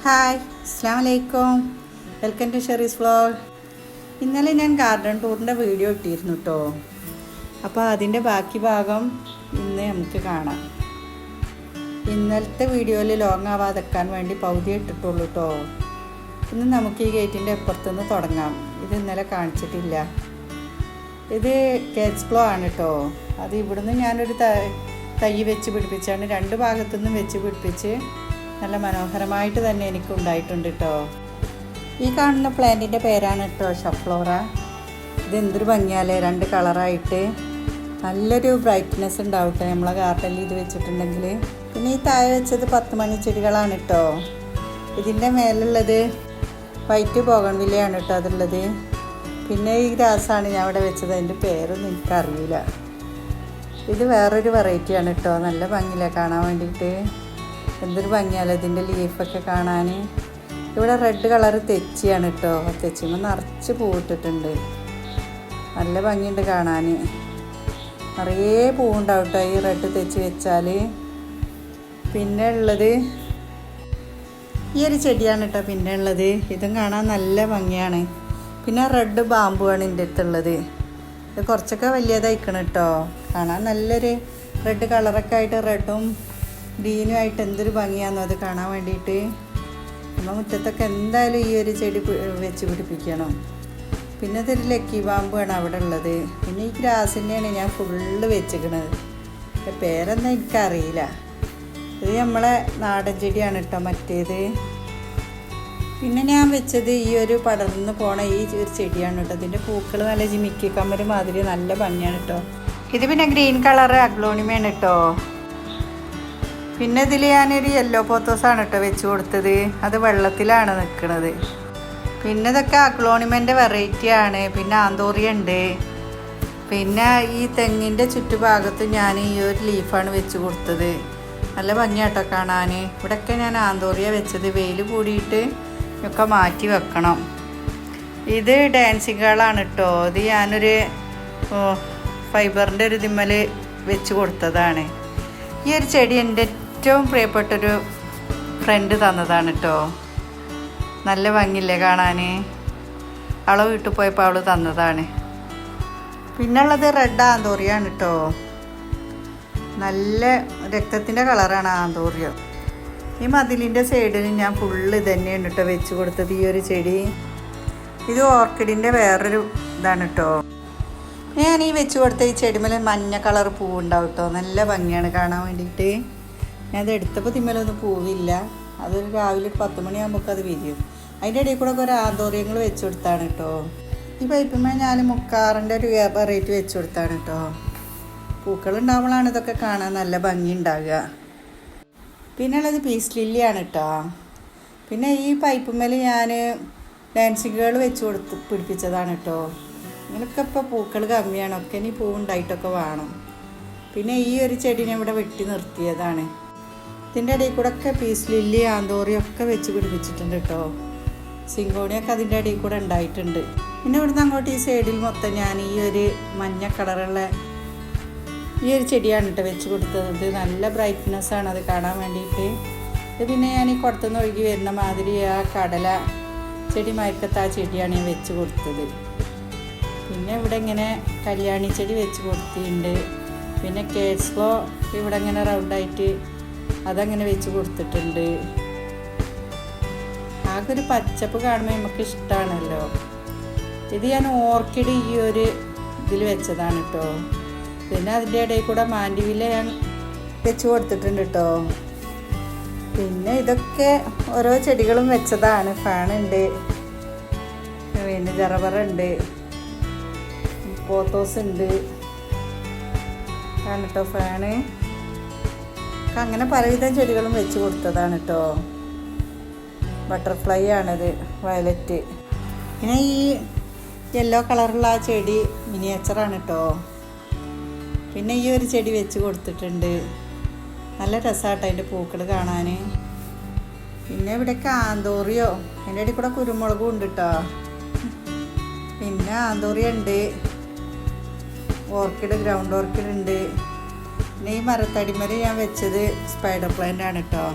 Hi, അസ്സലാമു അലൈക്കും. Welcome to Sheri's vlog. ഇന്നലെ ഞാൻ ഗാർഡൻ ടൂറിൻ്റെ വീഡിയോ ഇട്ടിരുന്നു കേട്ടോ. അപ്പോൾ അതിൻ്റെ ബാക്കി ഭാഗം ഇന്ന് നമുക്ക് കാണാം. ഇന്നലത്തെ വീഡിയോയിൽ ലോങ് ആവാതെക്കാൻ വേണ്ടി പകുതി ഇട്ടിട്ടുള്ളൂ കേട്ടോ. ഇന്ന് നമുക്ക് ഈ ഗേറ്റിൻ്റെ അപ്പുറത്തുനിന്ന് തുടങ്ങാം. ഇത് ഇന്നലെ കാണിച്ചിട്ടില്ല. ഇത് കേറ്റ്സ്പ്ലോ ആണ് കേട്ടോ. അത് ഇവിടുന്ന് ഞാനൊരു തൈ വെച്ച് പിടിപ്പിച്ചാണ്, രണ്ട് ഭാഗത്തുനിന്നും വെച്ച് പിടിപ്പിച്ച് നല്ല മനോഹരമായിട്ട് തന്നെ എനിക്ക് ഉണ്ടായിട്ടുണ്ട് കേട്ടോ. ഈ കാണുന്ന പ്ലാന്റിൻ്റെ പേരാണ് കേട്ടോ ഷഫ്ലോറ. ഇത് എന്തൊരു ഭംഗിയാലേ, രണ്ട് കളറായിട്ട് നല്ലൊരു ബ്രൈറ്റ്നെസ് ഉണ്ടാവട്ടെ നമ്മളെ ഗാർഡനിൽ ഇത് വെച്ചിട്ടുണ്ടെങ്കിൽ. പിന്നെ ഈ താഴെ വെച്ചത് 10 മണി ചെടികളാണ് കേട്ടോ. ഇതിൻ്റെ മേലുള്ളത് വൈറ്റ് ബോഗൺവില്ലയാണ് കേട്ടോ അതുള്ളത്. പിന്നെ ഈ ഗ്രാസാണ് ഞാൻ ഇവിടെ വെച്ചത്, അതിൻ്റെ പേരൊന്നും എനിക്കറിയില്ല. ഇത് വേറൊരു വെറൈറ്റിയാണ് കേട്ടോ. നല്ല ഭംഗിയില്ല കാണാൻ വേണ്ടിയിട്ട്. എന്തൊരു ഭംഗിയല്ല ഇതിൻ്റെ ലീഫൊക്കെ കാണാൻ. ഇവിടെ റെഡ് കളറ് തെച്ചിയാണ് കേട്ടോ. തെച്ചിയുമ്പോൾ നിറച്ച് പൂവിട്ടിട്ടുണ്ട്. നല്ല ഭംഗിയുണ്ട് കാണാൻ. നിറയെ പൂവുണ്ടാവും കേട്ടോ ഈ റെഡ് തെച്ചി വെച്ചാൽ. പിന്നെ ഉള്ളത് ഈ ഒരു ചെടിയാണ് കേട്ടോ. പിന്നെ ഉള്ളത് ഇതും കാണാൻ നല്ല ഭംഗിയാണ്. പിന്നെ റെഡ് ബാമ്പുവാണ് എൻ്റെ അടുത്തുള്ളത്. ഇത് കുറച്ചൊക്കെ വലിയതായിക്കണം കേട്ടോ. കാണാൻ നല്ലൊരു റെഡ് കളറൊക്കെ ആയിട്ട്, റെഡും ഗ്രീനും ആയിട്ട് എന്തൊരു ഭംഗിയാണെന്നോ അത് കാണാൻ വേണ്ടിയിട്ട്. നമ്മൾ മുറ്റത്തൊക്കെ എന്തായാലും ഈ ഒരു ചെടി വെച്ച് പിടിപ്പിക്കണം. പിന്നെ ഇതൊരു ലക്കി ബാമ്പുമാണ് അവിടെ ഉള്ളത്. പിന്നെ ഈ ഗ്രാസിൻ്റെയാണ് ഞാൻ ഫുള്ള് വെച്ചിരിക്കണത്. പേരെന്താ എനിക്കറിയില്ല. ഇത് നമ്മളെ നാടൻ ചെടിയാണ് കേട്ടോ മറ്റേത്. പിന്നെ ഞാൻ വെച്ചത് ഈ ഒരു പടർന്ന് പോണ ഈ ഒരു ചെടിയാണ് കേട്ടോ. ഇതിൻ്റെ പൂക്കൾ നല്ല ജിമിക്കി കമ്മൽ മാതിരി നല്ല ഭംഗിയാണ് കേട്ടോ. ഇത് പിന്നെ ഗ്രീൻ കളർ അഗ്ലോണിമയാണ് കേട്ടോ. പിന്നെ ഇതിൽ ഞാനൊരു യെല്ലോ പോത്തോസാണ് കേട്ടോ വെച്ച് കൊടുത്തത്. അത് വെള്ളത്തിലാണ് നിൽക്കുന്നത്. പിന്നെ ഇതൊക്കെ അഗ്ലോണിമൻ്റെ വെറൈറ്റിയാണ്. പിന്നെ ആന്തോറിയ ഉണ്ട്. പിന്നെ ഈ തെങ്ങിൻ്റെ ചുറ്റുഭാഗത്ത് ഞാൻ ഈ ഒരു ലീഫാണ് വെച്ച് കൊടുത്തത്. നല്ല ഭംഗിയാട്ടോ കാണാൻ. ഇവിടെയൊക്കെ ഞാൻ ആന്തോറിയ വെച്ചത്. വെയിൽ കൂടിയിട്ട് ഒക്കെ മാറ്റി വെക്കണം. ഇത് ഡാൻസിങ് ഗേളാണ് കേട്ടോ. ഇത് ഞാനൊരു ഫൈബറിൻ്റെ ഒരു ഇതിമ്മൽ വെച്ച് കൊടുത്തതാണ്. ഈ ഒരു ചെടി എൻ്റെ ഏറ്റവും പ്രിയപ്പെട്ടൊരു ഫ്രണ്ട് തന്നതാണ് കേട്ടോ. നല്ല ഭംഗിയില്ലേ കാണാൻ. അവളെ വീട്ടിൽ പോയപ്പോൾ അവൾ തന്നതാണ്. പിന്നുള്ളത് റെഡ് ആന്തോറിയാണ് കേട്ടോ. നല്ല രക്തത്തിൻ്റെ കളറാണ് ആന്തോറിയ. ഈ മതിലിൻ്റെ സൈഡിൽ ഞാൻ ഫുള്ള് തന്നെയാണ് കേട്ടോ വെച്ച് കൊടുത്തത് ഈ ഒരു ചെടി. ഇത് ഓർക്കിഡിൻ്റെ വേറൊരു ഇതാണ് കേട്ടോ. ഞാൻ ഈ വെച്ച് കൊടുത്ത ഈ ചെടിമേൽ മഞ്ഞ കളർ പൂവുണ്ടാവും കേട്ടോ. നല്ല ഭംഗിയാണ് കാണാൻ വേണ്ടിയിട്ട്. ഞാനത് എടുത്തപ്പോൾ തിമ്മലൊന്നും പൂവില്ല. അതൊരു രാവിലെ 10 മണിയാകുമ്പോൾ അത് വിരിയും. അതിൻ്റെ ഇടയിൽ കൂടെ കുറേ ആന്തോറിയങ്ങൾ വെച്ച് കൊടുത്താണ് കേട്ടോ. ഈ പൈപ്പുമ്മ ഞാൻ മുക്കാറിൻ്റെ ഒരു വെറൈറ്റി വെച്ച് കൊടുത്താണ് കേട്ടോ. പൂക്കളുണ്ടാവുമ്പോഴാണ് ഇതൊക്കെ കാണാൻ നല്ല ഭംഗി ഉണ്ടാകുക. പിന്നെ ഉള്ളത് പീസ് ലില്ലിയാണ് കേട്ടോ. പിന്നെ ഈ പൈപ്പുമ്മേൽ ഞാൻ ഡാൻസിങ് ഗേൾ വെച്ച് പിടിപ്പിച്ചതാണ് കേട്ടോ. ഇങ്ങനെയൊക്കെ ഇപ്പോൾ പൂക്കൾ കമ്മിയാണ്. ഒക്കെ ഇനി പൂവുണ്ടായിട്ടൊക്കെ വേണം. പിന്നെ ഈ ഒരു ചെടീനെ ഇവിടെ വെട്ടി നിർത്തിയതാണ്. ഇതിൻ്റെ ഇടയിൽ കൂടെ ഒക്കെ പീസ് ലില്ലി ആന്തോറിയൊക്കെ വെച്ച് പിടിപ്പിച്ചിട്ടുണ്ട് കേട്ടോ. സിങ്കോണിയൊക്കെ അതിൻ്റെ ഇടയിൽ കൂടെ ഉണ്ടായിട്ടുണ്ട്. പിന്നെ ഇവിടുന്ന് അങ്ങോട്ട് ഈ സൈഡിൽ മൊത്തം ഞാൻ ഈ ഒരു മഞ്ഞ കളറുള്ള ഈ ഒരു ചെടിയാണ് കേട്ടോ വെച്ച് കൊടുത്തത്. നല്ല ബ്രൈറ്റ്നെസ്സാണ് അത് കാണാൻ വേണ്ടിയിട്ട്. ഇത് പിന്നെ ഞാൻ ഈ കുടത്തുനിന്ന് ഒഴുകി വരുന്ന മാതിരി ആ കടല ചെടി മയക്കത്ത് ആ ചെടിയാണ് ഞാൻ വെച്ച് കൊടുത്തത്. പിന്നെ ഇവിടെ ഇങ്ങനെ കല്യാണി ചെടി വെച്ച് കൊടുത്തിട്ടുണ്ട്. പിന്നെ കേറ്റ്സ്പ്ലോ ഇവിടെ ഇങ്ങനെ റൗണ്ടായിട്ട് അതങ്ങനെ വെച്ച് കൊടുത്തിട്ടുണ്ട്. ആകെ ഒരു പച്ചപ്പ് കാണുമ്പോൾ നമുക്ക് ഇഷ്ടമാണല്ലോ. ഇത് ഞാൻ ഓർക്കിഡ് ഈ ഒരു ഇതിൽ വെച്ചതാണ് കേട്ടോ. പിന്നെ അതിൻ്റെ ഇടയിൽ കൂടെ മാൻഡിവില്ല ഞാൻ വെച്ച് കൊടുത്തിട്ടുണ്ട് കേട്ടോ. പിന്നെ ഇതൊക്കെ ഓരോ ചെടികളും വെച്ചതാണ്. ഫാനുണ്ട്, പിന്നെ ജറബറുണ്ട്, പോത്തോസ് ഉണ്ട് ആണ് കേട്ടോ ഫാന്. അങ്ങനെ പലവിധം ചെടികളും വെച്ച് കൊടുത്തതാണ് കേട്ടോ. ബട്ടർഫ്ലൈ ആണിത്, വയലറ്റ്. പിന്നെ ഈ യെല്ലോ കളറുള്ള ആ ചെടി മിനിയേച്ചറാണ് കേട്ടോ. പിന്നെ ഈ ഒരു ചെടി വെച്ച് കൊടുത്തിട്ടുണ്ട്. നല്ല രസമാട്ടോ അതിൻ്റെ പൂക്കൾ കാണാൻ. പിന്നെ ഇവിടെയൊക്കെ ആന്തോറിയോ, അതിൻ്റെ ഇടയിൽ കൂടെ കുരുമുളകും ഉണ്ട് കേട്ടോ. പിന്നെ ആന്തോറിയ ഉണ്ട്, ഓർക്കിഡ്, ഗ്രൗണ്ട് ഓർക്കിഡ് ഉണ്ട്. പിന്നെ ഈ മരത്തടിമേൽ ഞാൻ വെച്ചത് സ്പൈഡർ പ്ലാന്റ് ആണ് കേട്ടോ.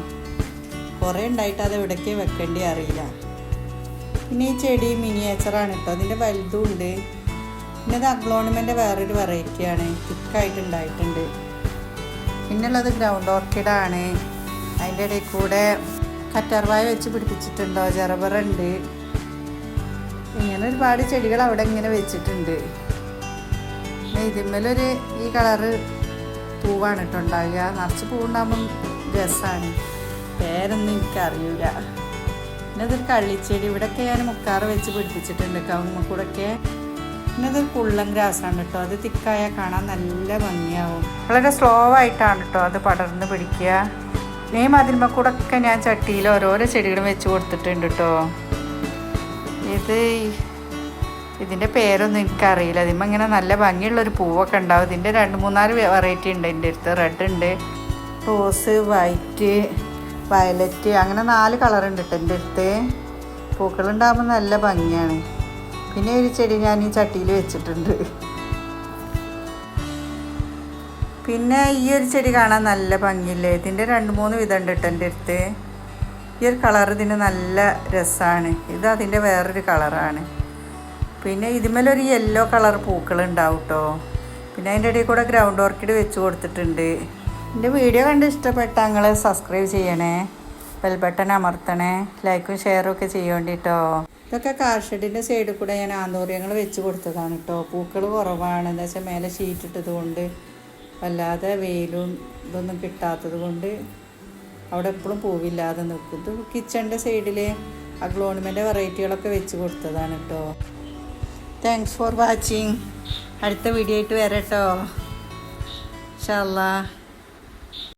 കുറേ ഉണ്ടായിട്ട് അത് എവിടേക്ക് വെക്കേണ്ടി അറിയില്ല. പിന്നെ ഈ ചെടി മിനിയേച്ചറാണ് കേട്ടോ, അതിൻ്റെ വലുതും ഉണ്ട്. പിന്നെ ഇത് അഗ്ലോണിമെൻ്റെ വേറൊരു വെറൈറ്റിയാണ്, തിക്കായിട്ടുണ്ടായിട്ടുണ്ട്. പിന്നുള്ളത് ഗ്രൗണ്ട് ഓർക്കിഡാണ്. അതിൻ്റെ ഇടയിൽ കൂടെ കറ്റാർവായ വെച്ച് പിടിപ്പിച്ചിട്ടുണ്ടോ, ജറബറുണ്ട്. ഇങ്ങനെ ഒരുപാട് ചെടികൾ അവിടെ ഇങ്ങനെ വെച്ചിട്ടുണ്ട്. ഇതിന്മേലൊരു ഈ കളറ് പൂവാണ് കേട്ടോ ഉണ്ടാകുക. നിറച്ച് പൂവുണ്ടാകുമ്പം രസമാണ്. പേരൊന്നും എനിക്കറിയില്ല. പിന്നെ ഇതൊരു കള്ളിച്ചെടി, ഇവിടെയൊക്കെ ഞാൻ മുക്കാറ് വെച്ച് പിടിപ്പിച്ചിട്ടുണ്ട് കവുങ്ങക്കൂടൊക്കെ. പിന്നെ ഇതൊരു കുള്ളൻ ഗ്രാസാണ് കേട്ടോ, അത് തിക്കായാൽ കാണാൻ നല്ല ഭംഗിയാവും. വളരെ സ്ലോ ആയിട്ടാണ് കേട്ടോ അത് പടർന്ന് പിടിക്കുക. അതിന്മേക്കൂടൊക്കെ ഞാൻ ചട്ടിയിൽ ഓരോരോ ചെടികളും വെച്ച് കൊടുത്തിട്ടുണ്ട് കേട്ടോ. ഇതിൻ്റെ പേരൊന്നും എനിക്കറിയില്ല. അതിന്മേൽ ഇങ്ങനെ നല്ല ഭംഗിയുള്ളൊരു പൂവൊക്കെ ഉണ്ടാവും. ഇതിൻ്റെ 2-3-4 വെറൈറ്റി ഉണ്ട് എൻ്റെ അടുത്ത്. റെഡ് ഉണ്ട്, റോസ്, വൈറ്റ്, വയലറ്റ്, അങ്ങനെ 4 കളറുണ്ട് കേട്ടോ എൻ്റെ അടുത്ത്. പൂക്കളുണ്ടാകുമ്പോൾ നല്ല ഭംഗിയാണ്. പിന്നെ ഒരു ചെടി ഞാൻ ഈ ചട്ടിയിൽ വെച്ചിട്ടുണ്ട്. പിന്നെ ഈ ഒരു ചെടി കാണാൻ നല്ല ഭംഗിയില്ലേ. ഇതിൻ്റെ 2-3 വിധം ഉണ്ട് കേട്ടോ എൻ്റെ അടുത്ത്. ഈ ഒരു കളർ ഇതിന് നല്ല രസമാണ്. ഇത് അതിൻ്റെ വേറൊരു കളറാണ്. പിന്നെ ഇതിന്മേലൊരു യെല്ലോ കളർ പൂക്കളുണ്ടാവും കേട്ടോ. പിന്നെ അതിൻ്റെ ഇടയിൽ കൂടെ ഗ്രൗണ്ട് ഓർക്കിഡ് വെച്ച് കൊടുത്തിട്ടുണ്ട്. എൻ്റെ വീഡിയോ കണ്ട് ഇഷ്ടപ്പെട്ട നിങ്ങൾ സബ്സ്ക്രൈബ് ചെയ്യണേ, ബെൽ ബട്ടൺ അമർത്തണേ, ലൈക്കും ഷെയറും ഒക്കെ ചെയ്യേണ്ടി കേട്ടോ. ഇതൊക്കെ കാർ ഷെഡിൻ്റെ സൈഡിൽ കൂടെ ഞാൻ ആന്തൂര്യങ്ങൾ വെച്ച് കൊടുത്തതാണ് കേട്ടോ. പൂക്കൾ കുറവാണ്, എന്താ വെച്ചാൽ മേലെ ഷീറ്റ് ഇട്ടത് കൊണ്ട് വല്ലാതെ വെയിലും ഇതൊന്നും കിട്ടാത്തത് കൊണ്ട് അവിടെ എപ്പോഴും പൂവില്ലാതെ നിൽക്കും. ഇത് കിച്ചണിൻ്റെ സൈഡിൽ അഗ്ലോണിമെൻ്റെ വെറൈറ്റികളൊക്കെ വെച്ച് കൊടുത്തതാണ് കേട്ടോ. Thanks for watching. അടുത്ത വീഡിയോ ആയിട്ട് വരാം കേട്ടോ. ഇൻഷാ അല്ലാഹ്.